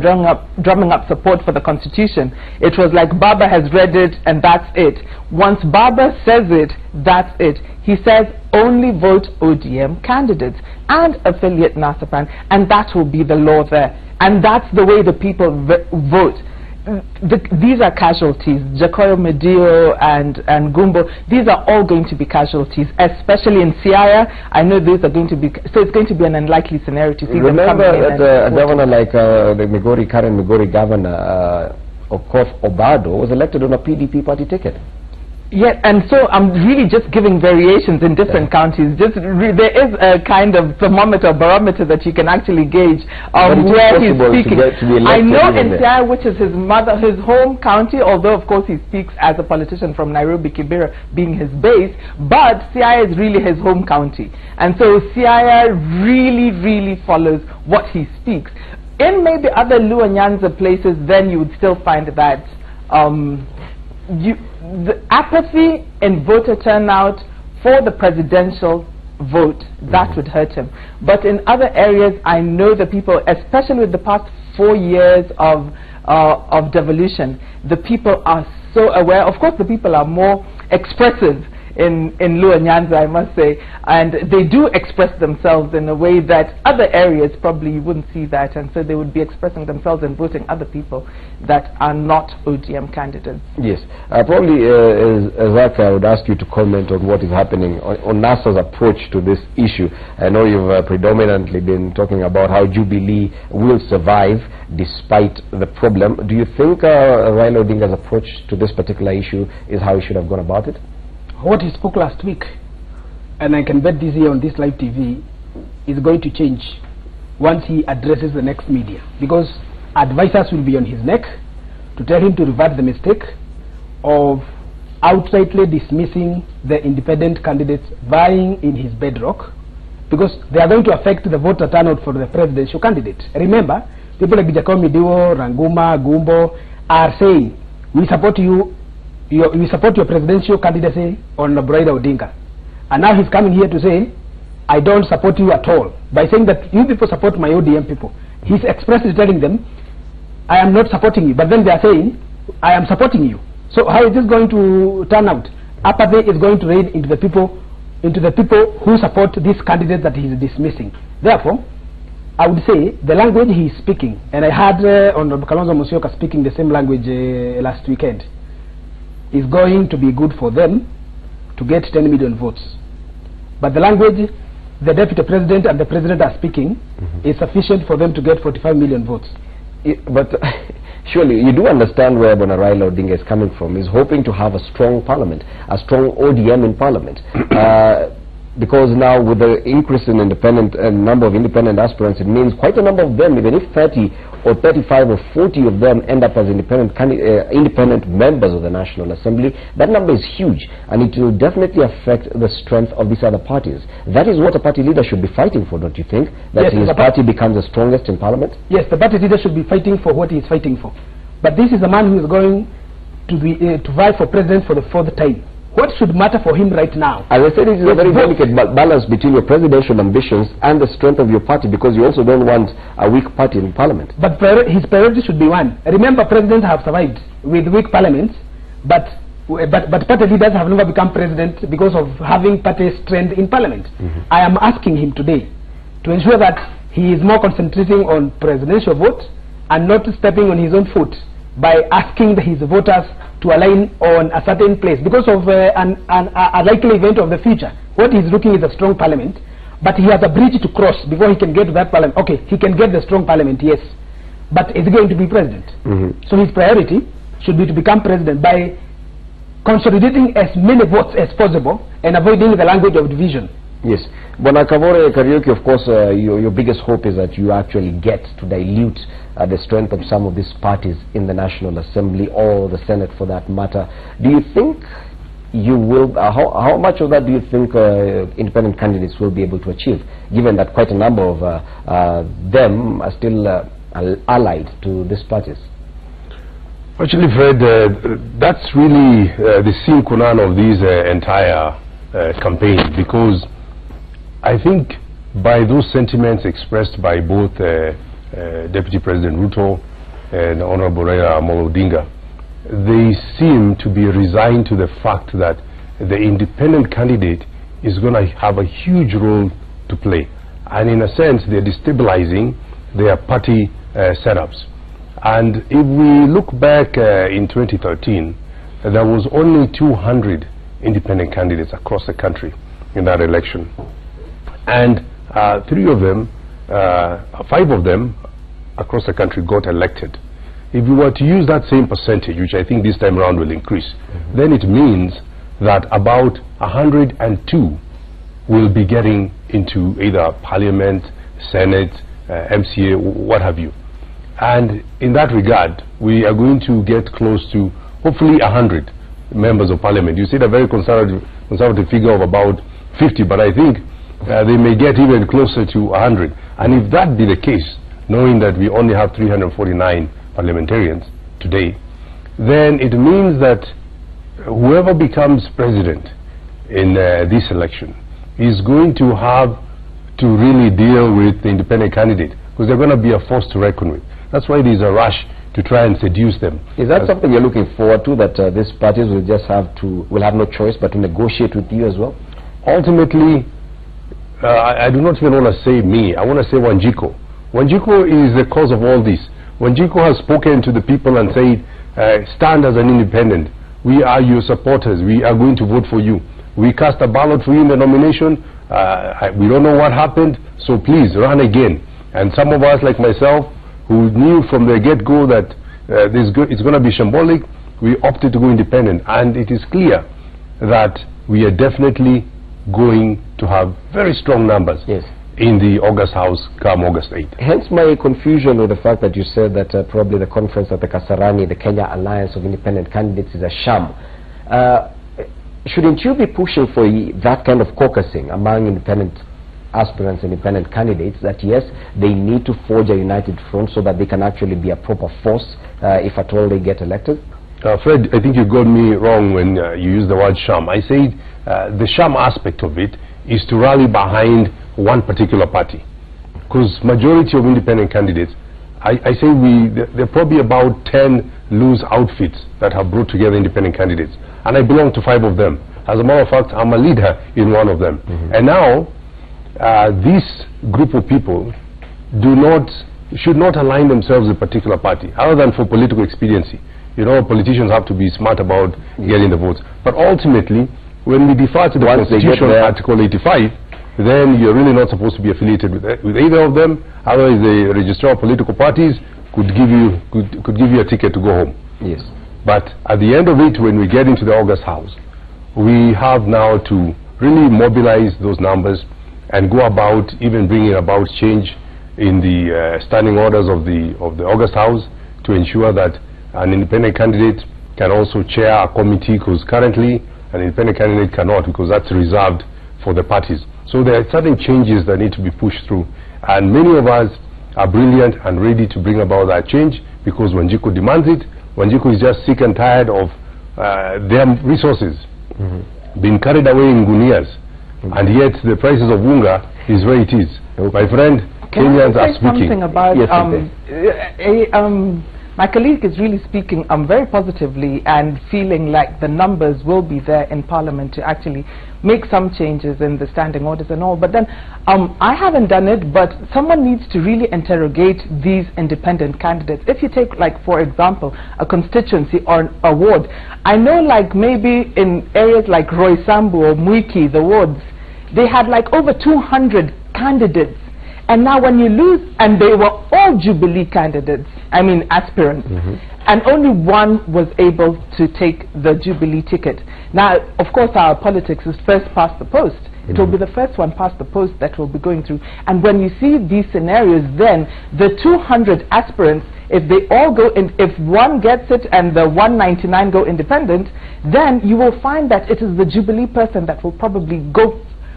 Speaker 8: drumming up support for the Constitution, it was like Baba has read it and that's it. Once Baba says it, that's it. He says only vote ODM candidates and affiliate NASAPAN, and that will be the law there. And that's the way the people vote. These are casualties. Jacob Midio and Gumbo, these are all going to be casualties, especially in Siaya. I know these are going to be, so it's going to be an unlikely scenario to see them coming in.
Speaker 1: Remember that a governor like the current Migori governor, Okoth Obado, was elected on a PDP party ticket.
Speaker 8: Yeah, and so I'm really just giving variations in different counties. There is a kind of thermometer, barometer that you can actually gauge where he's speaking. I know in Siaya, which is his home county, although of course he speaks as a politician from Nairobi, Kibera being his base, but Siaya is really his home county. And so Siaya really follows what he speaks. In maybe other Luo Nyanza places, then you would still find that the apathy in voter turnout for the presidential vote, that would hurt him. But in other areas, I know the people, especially with the past 4 years of devolution, the people are so aware. Of course, the people are more expressive in Luo Nyanza, I must say, and they do express themselves in a way that other areas probably you wouldn't see that, and so they would be expressing themselves and voting other people that are not ODM candidates.
Speaker 1: Yes, probably Zach, I would ask you to comment on what is happening on NASA's approach to this issue. I know you've predominantly been talking about how Jubilee will survive despite the problem. Do you think Raila Odinga's approach to this particular issue is how he should have gone about it?
Speaker 5: What he spoke last week, and I can bet this year on this live TV, is going to change once he addresses the next media, because advisors will be on his neck to tell him to revert the mistake of outrightly dismissing the independent candidates vying in his bedrock, because they are going to affect the voter turnout for the presidential candidate. Remember, people like Jacob Midiwo, Ranguma, Gumbo are saying, we support you. We support your presidential candidacy on Raila Odinga, and now he's coming here to say, I don't support you at all, by saying that you people support my ODM people. He's expressly telling them, I am not supporting you, but then they are saying, I am supporting you. So how is this going to turn out? Apathy is going to reign into the people who support this candidate that he is dismissing. Therefore, I would say the language he is speaking, and I had Honorable Kalonzo Musyoka speaking the same language last weekend, is going to be good for them to get 10 million votes. But the language the deputy president and the president are speaking is sufficient for them to get 45 million votes.
Speaker 1: But surely you do understand where Raila Odinga is coming from. He's hoping to have a strong parliament, a strong ODM in parliament. Because now with the increase in number of independent aspirants, it means quite a number of them, even if 30 or 35 or 40 of them end up as independent members of the National Assembly, that number is huge, and it will definitely affect the strength of these other parties. That is what a party leader should be fighting for, don't you think? That yes, his party becomes the strongest in parliament?
Speaker 5: Yes, the party leader should be fighting for what he is fighting for. But this is a man who is going to vie for president for the 4th time. What should matter for him right now?
Speaker 1: As I said, it is a very delicate balance between your presidential ambitions and the strength of your party, because you also don't want a weak party in parliament.
Speaker 5: But his priority should be one. Remember, presidents have survived with weak parliaments, but party leaders have never become president because of having party strength in parliament. I am asking him today to ensure that he is more concentrating on presidential vote and not stepping on his own foot by asking his voters to align on a certain place because of a likely event of the future. What he's looking is a strong parliament, but he has a bridge to cross before he can get to that parliament. Okay, he can get the strong parliament, yes, but is he going to be president? So his priority should be to become president by consolidating as many votes as possible and avoiding the language of division.
Speaker 1: Yes. Bwana Kavore Kariuki, of course, your biggest hope is that you actually get to dilute the strength of some of these parties in the National Assembly or the Senate for that matter. Do you think you will, how much of that do you think independent candidates will be able to achieve, given that quite a number of them are still allied to these parties?
Speaker 6: Actually, Fred, that's really the sine qua non of this entire campaign, because I think by those sentiments expressed by both Deputy President Ruto and Honorable Raila Odinga, they seem to be resigned to the fact that the independent candidate is going to have a huge role to play. And in a sense, they're destabilizing their party setups. And if we look back in 2013, there was only 200 independent candidates across the country in that election. And 5 of them across the country got elected. If we were to use that same percentage, which I think this time around will increase, then it means that about 102 will be getting into either Parliament, Senate, MCA, what have you. And in that regard, we are going to get close to hopefully 100 members of Parliament. You see a very conservative figure of about 50, but I think they may get even closer to 100. And if that be the case, knowing that we only have 349 parliamentarians today, then it means that whoever becomes president in this election is going to have to really deal with the independent candidate, because they're going to be a force to reckon with. That's why there's a rush to try and seduce them.
Speaker 1: Is that something you're looking forward to, that these parties will just have no choice but to negotiate with you as well?
Speaker 6: Ultimately, I do not even want to say me. I want to say Wanjiku. Wanjiku is the cause of all this. Wanjiku has spoken to the people and said, stand as an independent. We are your supporters. We are going to vote for you. We cast a ballot for you in the nomination. We don't know what happened, so please run again. And some of us, like myself, who knew from the get-go that it's going to be shambolic, we opted to go independent. And it is clear that we are definitely going to have very strong numbers in the August House come August 8th.
Speaker 1: Hence my confusion with the fact that you said that probably the conference at the Kasarani, the Kenya Alliance of Independent Candidates, is a sham. Shouldn't you be pushing for that kind of caucusing among independent aspirants, independent candidates, that yes, they need to forge a united front so that they can actually be a proper force if at all they get elected?
Speaker 6: Fred, I think you got me wrong when you used the word sham. I said the sham aspect of it is to rally behind one particular party, because majority of independent candidates, I say there are probably about 10 loose outfits that have brought together independent candidates, and I belong to 5 of them. As a matter of fact, I'm a leader in one of them. And now this group of people should not align themselves with a particular party other than for political expediency. You know, politicians have to be smart about getting the votes, but ultimately when we defer to the Constitution, Article 85, then you're really not supposed to be affiliated with either of them. Otherwise, the registrar of political parties could give you a ticket to go home.
Speaker 1: Yes.
Speaker 6: But at the end of it, when we get into the August House, we have now to really mobilize those numbers and go about even bringing about change in the standing orders of the August House to ensure that an independent candidate can also chair a committee, because currently an independent candidate cannot, because that's reserved for the parties. So there are certain changes that need to be pushed through, and many of us are brilliant and ready to bring about that change, because Wanjiku demands it. Wanjiku is just sick and tired of their resources being carried away in gunias, and yet the prices of unga is where it is. My friend, Kenyans are speaking.
Speaker 8: Something about my colleague is really speaking very positively and feeling like the numbers will be there in Parliament to actually make some changes in the standing orders and all. But then I haven't done it, but someone needs to really interrogate these independent candidates. If you take, like, for example, a constituency or a ward, I know, like, maybe in areas like Roysambu or Mwiki, the wards, they had like over 200 candidates. And now when you lose, and they were all Jubilee candidates, I mean aspirants, and only one was able to take the Jubilee ticket. Now, of course, our politics is first past the post. It will be the first one past the post that will be going through. And when you see these scenarios, then the 200 aspirants, if they all go in, if one gets it and the 199 go independent, then you will find that it is the Jubilee person that will probably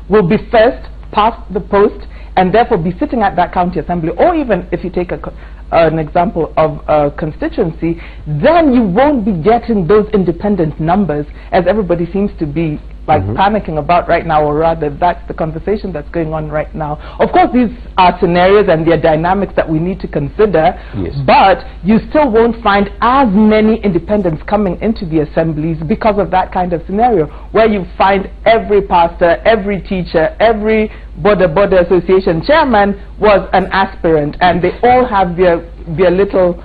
Speaker 8: will be first past the post, and therefore be sitting at that county assembly. Or even if you take an example of a constituency, then you won't be getting those independent numbers, as everybody seems to be like panicking about right now, or rather that's the conversation that's going on right now. Of course, these are scenarios and their dynamics that we need to consider, but you still won't find as many independents coming into the assemblies because of that kind of scenario, where you find every pastor, every teacher, every border association chairman was an aspirant, and they all have their little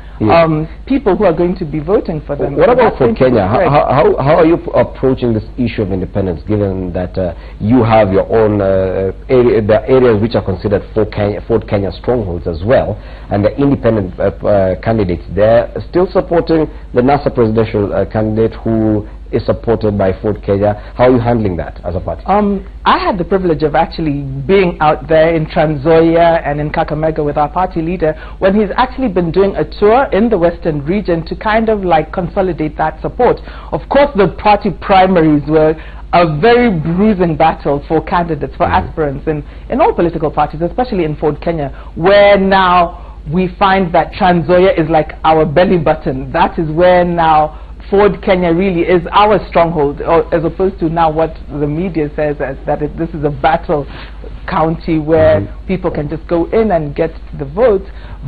Speaker 8: people who are going to be voting for them.
Speaker 1: What about for Kenya? How are you approaching this issue of independence, given that you have your own the areas which are considered Fort Kenya strongholds as well, and the independent candidates, they're still supporting the NASA presidential candidate who is supported by Fort Kenya? How are you handling that as a party?
Speaker 8: I had the privilege of actually being out there in Trans Nzoia and in Kakamega with our party leader, when he's actually been doing a tour in the western region to kind of like consolidate that support. Of course, the party primaries were a very bruising battle for candidates, for aspirants in all political parties, especially in Fort Kenya, where now we find that Trans Nzoia is like our belly button. That is where now Ford Kenya really is our stronghold, or as opposed to now what the media says that this is a battle county where people can just go in and get the votes.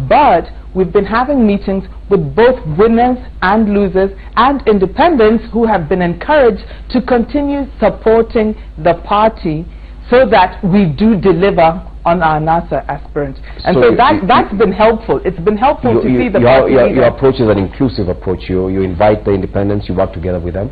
Speaker 8: But we've been having meetings with both winners and losers and independents who have been encouraged to continue supporting the party so that we do deliver on our NASA aspirants. And so that's been helpful. It's been helpful to see the party
Speaker 1: your approach is an inclusive approach. You invite the independents, you work together with them?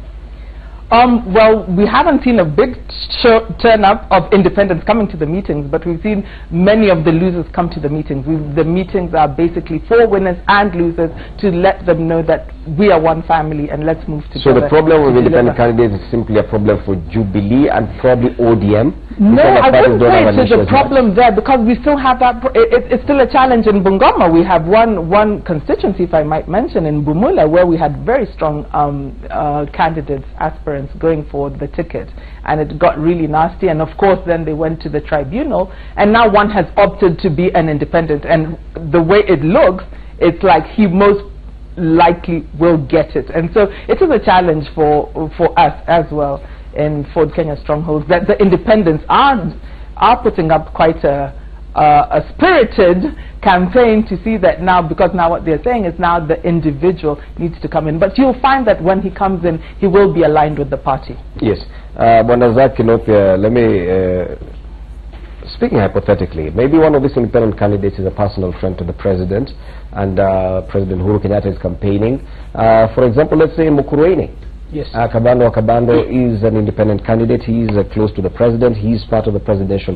Speaker 8: Well, we haven't seen a big turn up of independents coming to the meetings, but we've seen many of the losers come to the meetings. The meetings are basically for winners and losers to let them know that we are one family and let's move together.
Speaker 1: So the problem with independent candidates is simply a problem for Jubilee and probably ODM?
Speaker 8: No, I wouldn't say it's a problem there, because we still have that. It's still a challenge in Bungoma. We have one constituency, if I might mention, in Bumula, where we had very strong candidates, aspirants going for the ticket, and it got really nasty. And of course then they went to the tribunal, and now one has opted to be an independent, and the way it looks, it's like he most likely will get it. And so it is a challenge for us as well in Ford Kenya strongholds, that the independents are putting up quite a spirited campaign to see that now, because now what they're saying is now the individual needs to come in. But you'll find that when he comes in, he will be aligned with the party.
Speaker 1: Yes. Bwana Kinopia, let me, speaking hypothetically, maybe one of these independent candidates is a personal friend to the president, and President Uhuru Kenyatta is campaigning. For example, let's say Mukurweini.
Speaker 5: Yes.
Speaker 1: Kabando is an independent candidate. He is close to the president. He is part of the presidential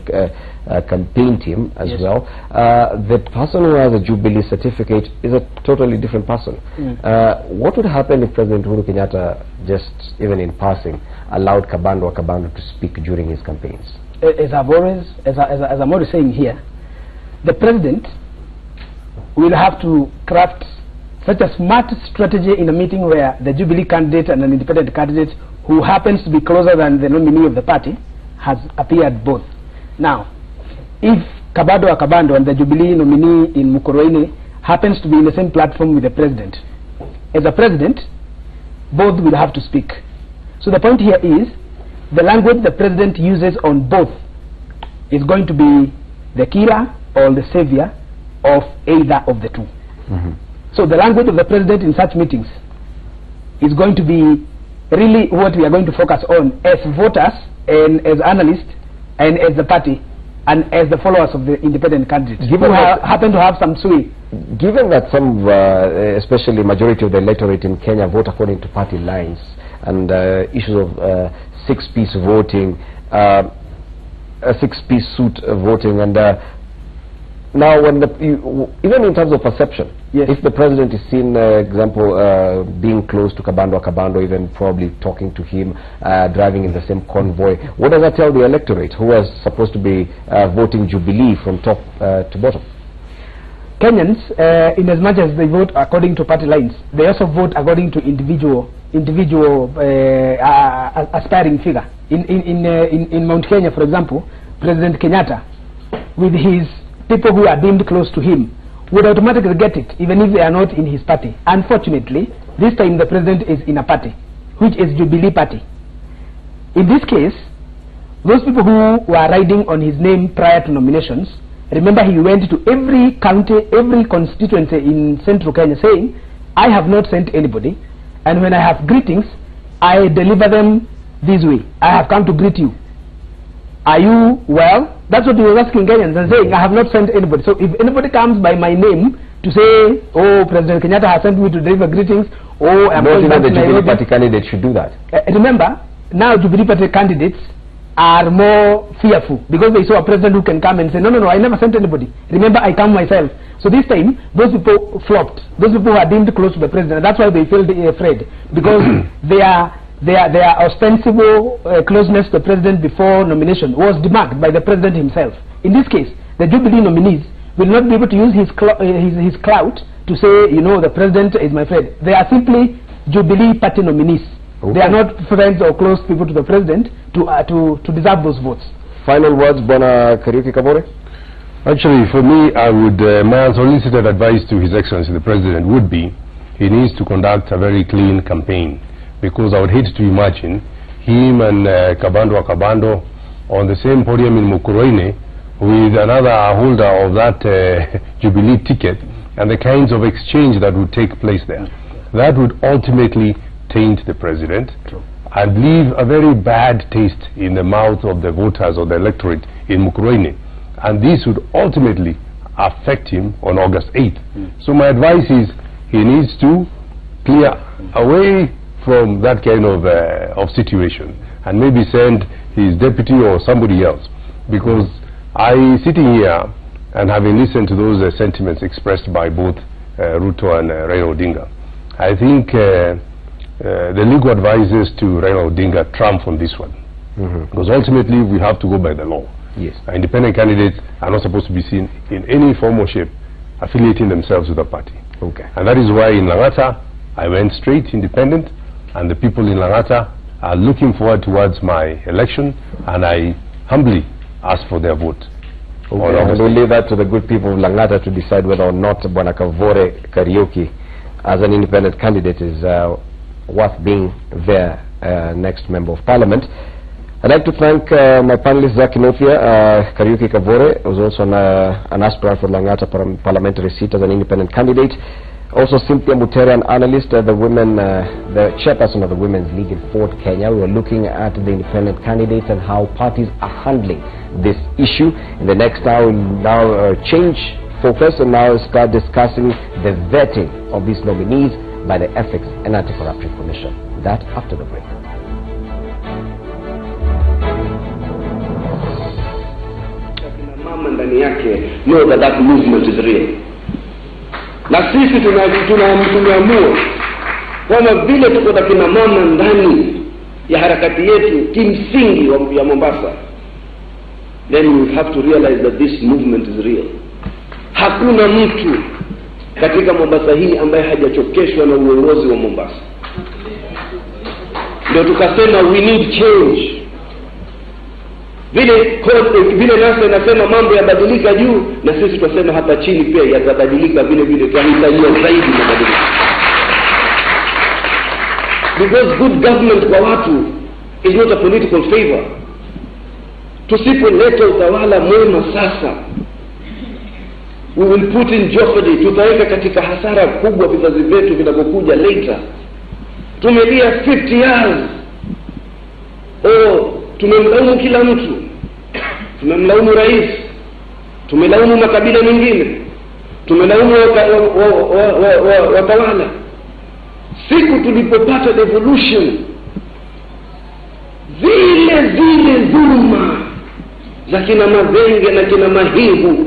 Speaker 1: campaign team as well. The person who has a Jubilee certificate is a totally different person. What would happen if President Uhuru Kenyatta, just even in passing, allowed Kabando to speak during his campaigns?
Speaker 5: As I'm always saying here, the president will have to craft such a smart strategy in a meeting where the Jubilee candidate and an independent candidate who happens to be closer than the nominee of the party has appeared both. Now, if Kabando and the Jubilee nominee in Mukurweini happens to be in the same platform with the president, as a president, both will have to speak. So the point here is, the language the president uses on both is going to be the killer or the savior of either of the two. So the language of the president in such meetings is going to be really what we are going to focus on as voters and as analysts and as the party and as the followers of the independent candidates who happen to have some sway.
Speaker 1: Given that some, especially majority of the electorate in Kenya, vote according to party lines, and issues of six-piece voting, a six-piece suit voting, and now when even in terms of perception, if the president is seen, example, being close to Kabando, even probably talking to him, driving in the same convoy, what does that tell the electorate who was supposed to be voting Jubilee from top to bottom?
Speaker 5: Kenyans, in as much as they vote according to party lines, they also vote according to individual aspiring figure. In Mount Kenya, for example, President Kenyatta, with his people who are deemed close to him, would automatically get it, even if they are not in his party. Unfortunately, this time the president is in a party, which is Jubilee Party. In this case, those people who were riding on his name prior to nominations, remember he went to every county, every constituency in central Kenya saying, I have not sent anybody, and when I have greetings, I deliver them this way. I have come to greet you. Are you well? That's what he was asking Kenyans and saying, I have not sent anybody. So if anybody comes by my name to say, oh, President Kenyatta has sent me to deliver greetings, oh, I'm
Speaker 1: not even the Jubilee Party candidate should do that.
Speaker 5: Remember, now Jubilee Party candidates are more fearful because they saw a president who can come and say, no, I never sent anybody. Remember, I come myself. So this time, those people flopped. Those people who are deemed close to the president. That's why they felt afraid, because their ostensible closeness to the president before nomination was demarked by the president himself. In this case, the Jubilee nominees will not be able to use his clout to say, you know, the president is my friend. They are simply Jubilee Party nominees. Okay. They are not friends or close people to the president to deserve those votes.
Speaker 1: Final words, Bwana Kariuki Kabore?
Speaker 6: Actually, for me, I would, my unsolicited advice to His Excellency the President would be he needs to conduct a very clean campaign, because I would hate to imagine him and Kabando on the same podium in Mukurweini with another holder of that Jubilee ticket, and the kinds of exchange that would take place there. That would ultimately taint the president and leave a very bad taste in the mouth of the voters or the electorate in Mukurweini, and this would ultimately affect him on August 8th. So my advice is he needs to clear away from that kind of situation and maybe send his deputy or somebody else, because sitting here and having listened to those sentiments expressed by both Ruto and Raila Odinga, I think the legal advisors to Raila Odinga trump on this one, because ultimately we have to go by the law.
Speaker 1: Yes.
Speaker 6: Independent candidates are not supposed to be seen in any form or shape affiliating themselves with a party.
Speaker 1: Okay.
Speaker 6: And that is why in Langata I went straight independent, and the people in Langata are looking forward towards my election, and I humbly ask for their vote.
Speaker 1: Okay. And we'll leave that to the good people of Langata to decide whether or not Bwana Kavore Kariuki as an independent candidate is worth being their next member of parliament. I'd like to thank my panelists, Zaki Nothia, Kariuki Kavore, who's also an aspirant for Langata parliamentary seat as an independent candidate. Also Cynthia Mutere, an analyst, the chairperson of the Women's League in Fort Kenya. We are looking at the independent candidates and how parties are handling this issue. In the next hour, we'll now change focus and now start discussing the vetting of these nominees by the Ethics and Anti-Corruption Commission. That after the break.
Speaker 7: Mama ndani yake know that that movement is real. Na sisi tumeamua kwamba vile tuko na kina mama ndani ya harakati yetu kimsingi ya Mombasa, then we have to realize that this movement is real. Hakuna mtu katika Mombasa hii ambaye hajachokeshwa na uongozi wa Mombasa. Ndio tukasema we need change. Vile nasa inasema mambo yabadilika juu, na sisi tunasema hapa chini pia yatabadilika vile tunahitaji zaidi mabadiliko. Because good government kwa watu is not a political favor. Tusipoleta utawala mwema sasa, we will put in jeopardy, tutaweka katika hasara kubwa vizazi vyetu vinapokuja later. Tumelia 50 years. Tumemlaumu kila mtu. Tumemlaumu rais. Tumelaumu makabila mengine. Tumelaumu watawala. Siku tulipopata devolution, zile dhuluma za kina Mazenge na kina Mahigu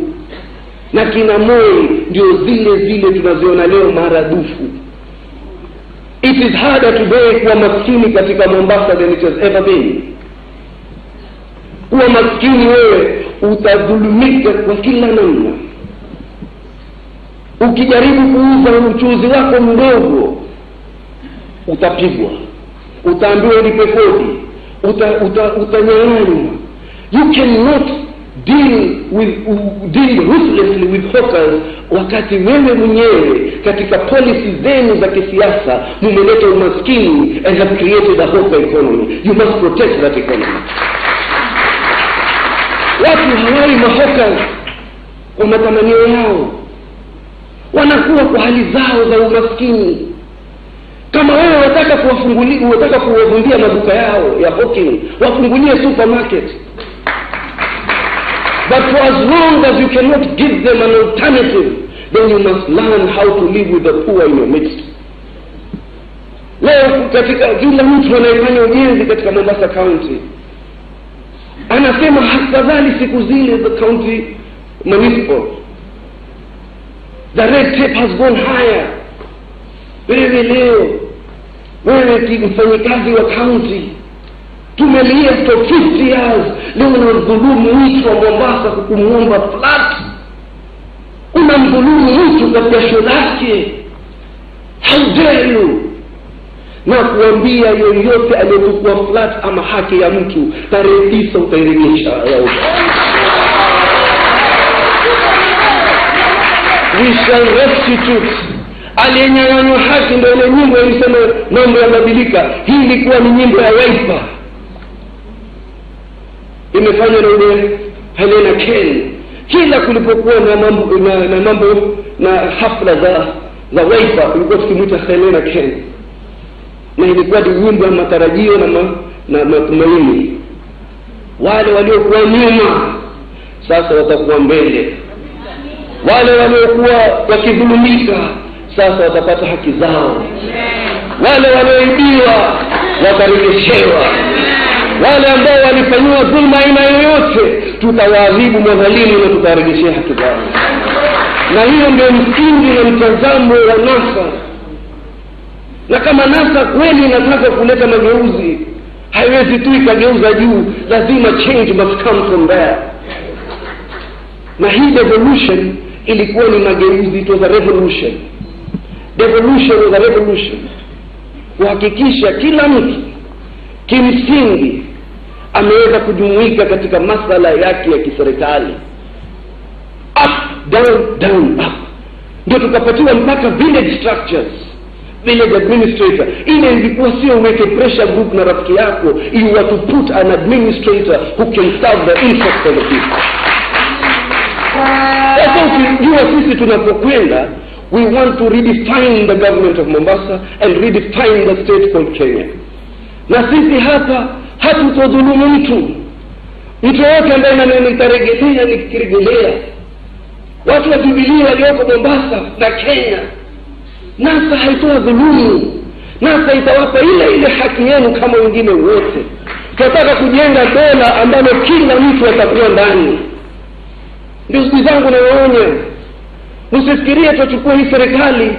Speaker 7: na kina Moi ndio zile tunaziona leo maradufu. It is harder today kuwa maskini katika Mombasa than it has ever been. Kuwa maskini wewe utadhulumika kwa kila namna. Ukijaribu kuuza mchuzi wako mdogo utapigwa, utaambiwa ulipe kodi, utanyang'anywa. You cannot deal ruthlessly with hawkers wakati wewe mwenyewe katika policy zenu za kisiasa mumeleta umaskini and have created a hawker economy. You must protect that economy. Watu hawai mahawkers kwa matamanio yao, wanakuwa kwa hali zao za umaskini. Kama wewe unataka kuwafungulia maduka yao ya hawking, wafungulie supermarket. But for as long as you cannot give them an alternative, then you must learn how to live with the poor in your midst. Leo katika yule mtu anayefanya ujenzi katika Mombasa County anasema hafadhali siku zile the county municipal, the red tape has gone higher. Wewe leo mfanyikazi wa county tumelia for 50 years, leo unamdhulumu mtu wa Mombasa kumuomba flat. Unamdhulumu mtu kwa jasho lake. How dare you? Na kuambia yoyote aliyochukua flat ama haki ya mtu, tarehe 9 utairejesha. We shall restitute aliyenyang'anywa haki ndio ile nyimbo ilisema mambo yabadilika. Hii ilikuwa ni nyimbo ya Wiper, imefanywa na yule Helena Ken. Kila kulipokuwa na mambo na hafla za Wiper ilikuwa tukimwita Helena Ken, na ilikuwa ni nyimbo ya matarajio na matumaini. Wale waliokuwa nyuma sasa watakuwa mbele, wale waliokuwa wakidhulumika sasa watapata haki zao, wale walioibiwa watarejeshewa, wale ambao walifanywa dhulma aina yoyote tutawaadhibu mwadhalimu na tutarejeshea haki zao. Na hiyo ndio msingi na mtazamo wa NASA. Na kama NASA kweli inataka kuleta mageuzi, haiwezi tu ikageuza juu, lazima change must come from there. Na hii devolution ilikuwa ni mageuzi, it was a revolution. Devolution was a revolution, kuhakikisha kila mtu kimsingi ameweza kujumuika katika masala yake ya kiserikali. Up, down, down, up. Ndio tukapatiwa mpaka village structures, village administrator. Ile ilikuwa sio uweke pressure group na rafiki yako, you want to put an administrator who can serve the interests of the people. Sasa ukijua sisi tunapokwenda, we want to redefine the government of Mombasa and redefine the state called Kenya. Na sisi hapa hatutodhulumu mtu yote ambaye nitarejelea nikirejelea watu wa Jubilee walioko Mombasa na Kenya. NASA haitoa dhulumu, NASA itawapa ile haki yenu kama wengine wote. Tunataka kujenga dola ambalo kila mtu atakuwa ndani. Ndio siku zangu nawaonya, msifikirie tutachukua hii serikali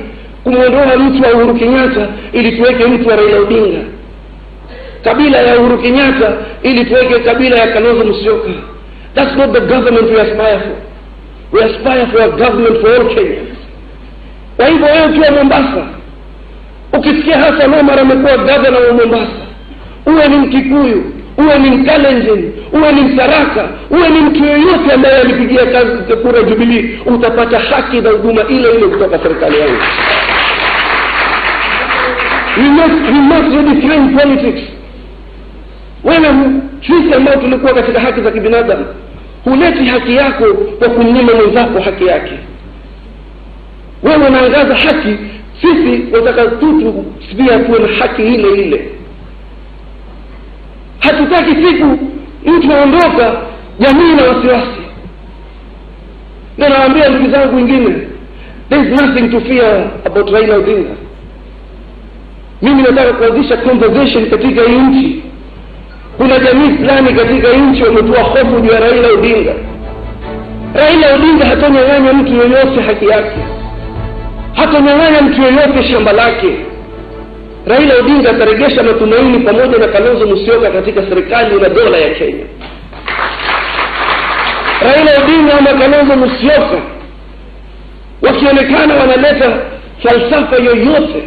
Speaker 7: kumuondoa mtu wa Uhuru Kenyatta ili tuweke mtu wa Raila Odinga, kabila ya Uhuru Kenyatta ili tuweke kabila ya Kalonzo Musyoka. That's not the government we aspire for. We aspire for a government for all Kenyans. Kwa hivyo wewe ukiwa Mombasa, ukisikia Hassan Omar amekuwa governor wa Mombasa, uwe ni Mkikuyu, uwe ni Mkalenjin, uwe ni Msaraka, uwe ni mtu yeyote ambaye alipigia kazi kura Jubilee, utapata haki na huduma ile kutoka serikali yangu. We must redefine politics. Wewe sisi ambao tulikuwa katika haki za kibinadamu, huleti haki yako kwa kumnyima mwenzako haki yake. Wewe unaangaza haki, sisi wataka tutu pia tuwe na haki ile. Hatutaki siku mtu aondoka jamii na wasiwasi. Na naambia ndugu zangu wengine, there is nothing to fear about Raila Odinga. Mimi nataka kuanzisha conversation katika hii nchi. Kuna jamii fulani katika nchi wametoa hofu juu ya Raila Odinga. Raila Odinga hatanyang'anya mtu yeyote haki yake, hatanyang'anya mtu yeyote shamba lake. Raila Odinga ataregesha matumaini pamoja na Kalonzo Musyoka katika serikali na dola ya Kenya. Raila Odinga na Kalonzo Musyoka wakionekana wanaleta falsafa yoyote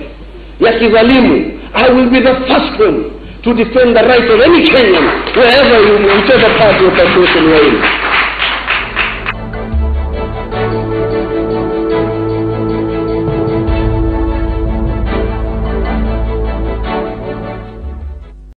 Speaker 7: ya kidhalimu, I will be the first one to defend the right of any Kenyan, whichever party or association you are in.